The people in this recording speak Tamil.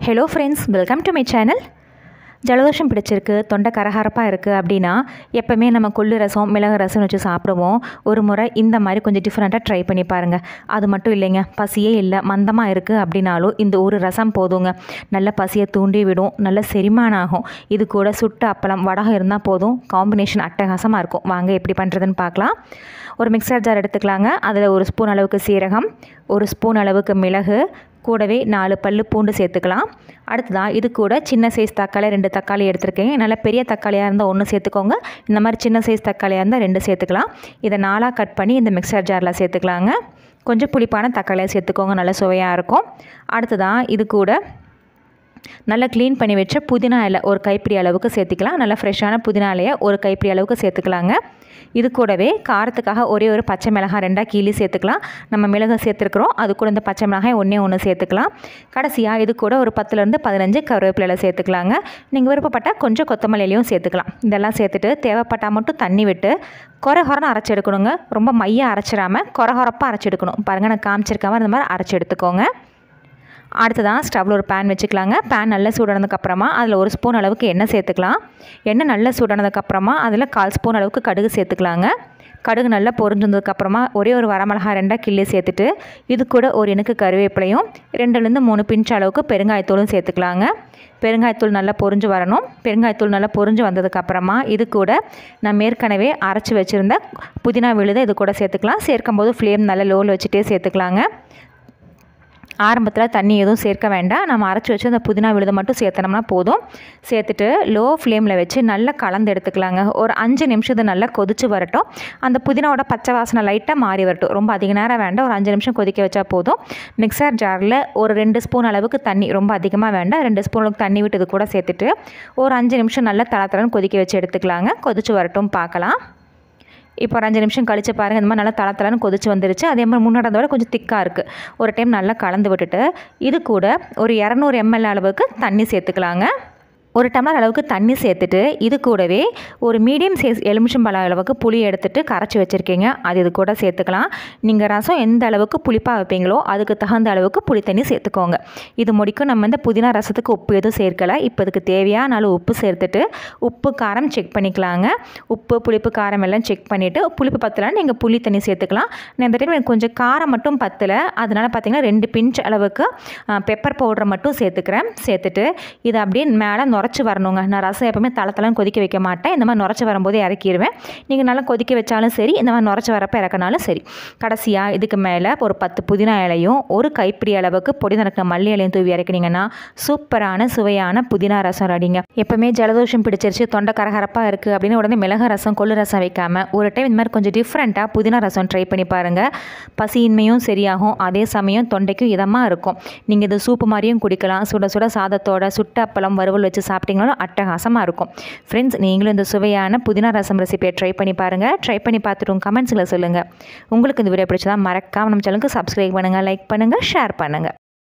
Hello friends, welcome to my channel. ஜலதோஷம் பிடிச்சிருக்கு, தொண்டை கரகரப்பாக இருக்குது அப்படின்னா எப்போவுமே நம்ம கொள்ளு ரசம், மிளகு ரசம் வச்சு சாப்பிடுவோம். ஒரு முறை இந்த மாதிரி கொஞ்சம் டிஃப்ரெண்ட்டாக ட்ரை பண்ணி பாருங்கள். அது மட்டும் இல்லைங்க, பசியே இல்லை, மந்தமாக இருக்குது அப்படின்னாலும் இந்த ஒரு ரசம் போதுங்க. நல்ல பசியை தூண்டி விடும், நல்ல செரிமானம் ஆகும். இது கூட சுட்ட அப்பளம், வடகம் இருந்தால் போதும். காம்பினேஷன் அட்டகாசமாக இருக்கும். வாங்க எப்படி பண்ணுறதுன்னு பார்க்கலாம். ஒரு மிக்சர் ஜார் எடுத்துக்கலாங்க. அதில் ஒரு ஸ்பூன் அளவுக்கு சீரகம், ஒரு ஸ்பூன் அளவுக்கு மிளகு, கூடவே 4 பல்லு பூண்டு சேர்த்துக்கலாம். அடுத்ததான் இது கூட சின்ன சைஸ் தக்காளி 2 தக்காளி எடுத்துருக்கேன். நல்ல பெரிய தக்காளியாக இருந்தால் 1 சேர்த்துக்கோங்க. இந்த மாதிரி சின்ன சைஸ் தக்காளியாக இருந்தால் 2 சேர்த்துக்கலாம். இதை 4ஆக கட் பண்ணி இந்த மிக்சர் ஜாரில் சேர்த்துக்கலாங்க. கொஞ்சம் புளிப்பான தக்காளியாக சேர்த்துக்கோங்க, நல்ல சுவையாக இருக்கும். அடுத்ததான் இது கூட நல்லா க்ளீன் பண்ணி வச்ச புதினா இலை ஒரு கைப்பிடி அளவுக்கு சேர்த்துக்கலாம். நல்லா ஃப்ரெஷ்ஷான புதினா இலையை ஒரு கைப்பிடி அளவுக்கு சேர்த்துக்கலாங்க. இது கூடவே காரத்துக்காக ஒரே ஒரு பச்சை மிளகாய் 2 கீழே சேர்த்துக்கலாம். நம்ம மிளகு சேர்த்துருக்குறோம், அது கூட இந்த பச்சை மிளகாய் ஒன்று சேர்த்துக்கலாம். கடைசியாக இது கூட ஒரு 10லேருந்து 15 கருவேப்பிலை சேர்த்துக்கலாங்க. நீங்கள் விருப்பப்பட்டால் கொஞ்சம் கொத்தமல்லியிலையும் சேர்த்துக்கலாம். இதெல்லாம் சேர்த்துட்டு தேவைப்பட்டால் மட்டும் தண்ணி விட்டு கொரகொரன்னு அரைச்சி எடுக்கணுங்க. ரொம்ப மையாக அரைச்சிடாமல் கொரகொரப்பாக அரைச்சி எடுக்கணும். பாருங்கள், நான் காமிச்சிருக்காமல் இந்த மாதிரி அரைச்சி எடுத்துக்கோங்க. அடுத்ததான் ஸ்டவ்வில் ஒரு பேன் வச்சுக்கலாங்க. பேன் நல்லா சூடானதுக்கப்புறமா அதில் 1 ஸ்பூன் அளவுக்கு எண்ணெய் சேர்த்துக்கலாம். எண்ணெய் நல்லா சூடானதுக்கப்புறமா அதில் 1/4 ஸ்பூன் அளவுக்கு கடுகு சேர்த்துக்கலாங்க. கடுகு நல்லா பொரிஞ்சதுக்கப்புறமா ஒரே ஒரு வரமிளகாய் 2 கிள்ளி சேர்த்துட்டு இது கூட ஒரு இனுக்கு கருவேப்பிலையும் 2லேருந்து 3 பிஞ்ச் அளவுக்கு பெருங்காயத்தூளும் சேர்த்துக்கலாங்க. பெருங்காயத்தூள் நல்லா பொரிஞ்சு வரணும். பெருங்காயத்தூள் நல்லா பொரிஞ்சு வந்ததுக்கப்புறமா இது கூட நான் ஏற்கனவே அரைச்சி வச்சுருந்த புதினா விழுதை இது கூட சேர்த்துக்கலாம். சேர்க்கும்போது ஃப்ளேம் நல்லா லோவில் வச்சுட்டே சேர்த்துக்கலாங்க. ஆரம்பத்தில் தண்ணி எதுவும் சேர்க்க வேண்டாம். நம்ம அரைச்சி வச்சு அந்த புதினா விழுதை மட்டும் சேர்த்தனோம்னா போதும். சேர்த்துட்டு லோ ஃப்ளேமில் வச்சு நல்லா கலந்து எடுத்துக்கலாங்க. ஒரு 5 நிமிஷம் நல்லா கொதித்து வரட்டும். அந்த புதினாவோட பச்சை வாசனை லைட்டாக மாறி வரட்டும். ரொம்ப அதிக நேரம் வேண்டாம், ஒரு 5 நிமிஷம் கொதிக்க வச்சா போதும். மிக்சர் ஜாரில் ஒரு 2 ஸ்பூன் அளவுக்கு தண்ணி, ரொம்ப அதிகமாக வேண்டாம், 2 ஸ்பூன் அளவுக்கு தண்ணி விட்டு இது கூட சேர்த்துட்டு ஒரு 5 நிமிஷம் நல்லா தளத்தளன்னு கொதிக்க வச்சு எடுத்துக்கலாங்க. கொதித்து வரட்டும், பார்க்கலாம். இப்போ ஒரு 5 நிமிஷம் கழித்து பாருங்கள், இந்த மாதிரி நல்லா தளத்தளன்னு கொதிச்சு வந்துருச்சு. அதே மாதிரி முன்னாடி விட கொஞ்சம் திக்காக இருக்குது. ஒரு டைம் நல்லா கலந்து விட்டுட்டு இது கூட ஒரு 200 ml அளவுக்கு தண்ணி சேர்த்துக்கலாங்க. 1 டம்ளர் அளவுக்கு தண்ணி சேர்த்துட்டு இது கூடவே ஒரு மீடியம் சைஸ் எலுமிச்சம்பழம் அளவுக்கு புளி எடுத்துகிட்டு கரைச்சி வச்சுருக்கீங்க, அது இது கூட சேர்த்துக்கலாம். நீங்கள் ரசம் எந்த அளவுக்கு புளிப்பாக வைப்பீங்களோ அதுக்கு தகுந்த அளவுக்கு புளி தண்ணி சேர்த்துக்கோங்க. இது முடிக்கும் நம்ம இந்த புதினா ரசத்துக்கு உப்பு எதுவும் சேர்க்கலை. இப்போ இதுக்கு தேவையான அளவு உப்பு சேர்த்துட்டு உப்பு காரம் செக் பண்ணிக்கலாங்க. உப்பு புளிப்பு காரம் எல்லாம் செக் பண்ணிவிட்டு புளிப்பு பத்தலைன்னு நீங்கள் புளி தண்ணி சேர்த்துக்கலாம். நான் இந்த டைம் எனக்கு கொஞ்சம் காரம் மட்டும் பத்தலை, அதனால் பார்த்திங்கன்னா 2 பிஞ்ச் அளவுக்கு பெப்பர் பவுடரை மட்டும் சேர்த்துக்கிறேன். சேர்த்துட்டு இதை அப்படியே மேலே நுரைச்சி வரணுங்க. நான் ரசம் எப்பவுமே தளத்தளன்னு கொதிக்க வைக்க மாட்டேன். இந்த மாதிரி நுரைச்சி வரும்போது இறக்கிடுவேன். நீங்கள் நல்லா கொதிக்க வச்சாலும் சரி, இந்த மாதிரி நுரைச்சி வரப்போ இறக்கினாலும் சரி. கடைசியாக இதுக்கு மேலே ஒரு 10 புதினா இலையும் ஒரு கைப்பிடி அளவுக்கு பொடி நறுக்கின மல்லி இலையும் தூவி இறக்கினீங்கன்னா சூப்பரான சுவையான புதினா ரசம் ரெடிங்க. எப்பவுமே ஜலதோஷம் பிடிச்சிருச்சு, தொண்டை கரகரப்பாக இருக்குது அப்படின்னு உடனே மிளகு ரசம், கொள்ளு ரசம் வைக்காமல் ஒரு டைம் இந்த மாதிரி கொஞ்சம் டிஃப்ரெண்ட்டாக புதினா ரசம் ட்ரை பண்ணி பாருங்கள். பசியின்மையும் சரியாகும், அதே சமயம் தொண்டைக்கும் இதமாக இருக்கும். நீங்கள் இது சூப்பு மாதிரியும் குடிக்கலாம். சுட சுட சாதத்தோட சுட்ட அப்பளம் வறுவல் வச்சு சாப்பிட்டீங்கனாலும் அட்டகாசமாக இருக்கும். ஃப்ரெண்ட்ஸ், நீங்களும் இந்த சுவையான புதினா ரசம் ரெசிபியை ட்ரை பண்ணி பாருங்கள். ட்ரை பண்ணி பார்த்துட்டு கமெண்ட்ஸில் சொல்லுங்கள். உங்களுக்கு இந்த வீடியோ பிடிச்சதா மறக்காமல் நம்ம சேனலுக்கு சப்ஸ்கிரைப் பண்ணுங்கள், லைக் பண்ணுங்கள், ஷேர் பண்ணுங்கள்.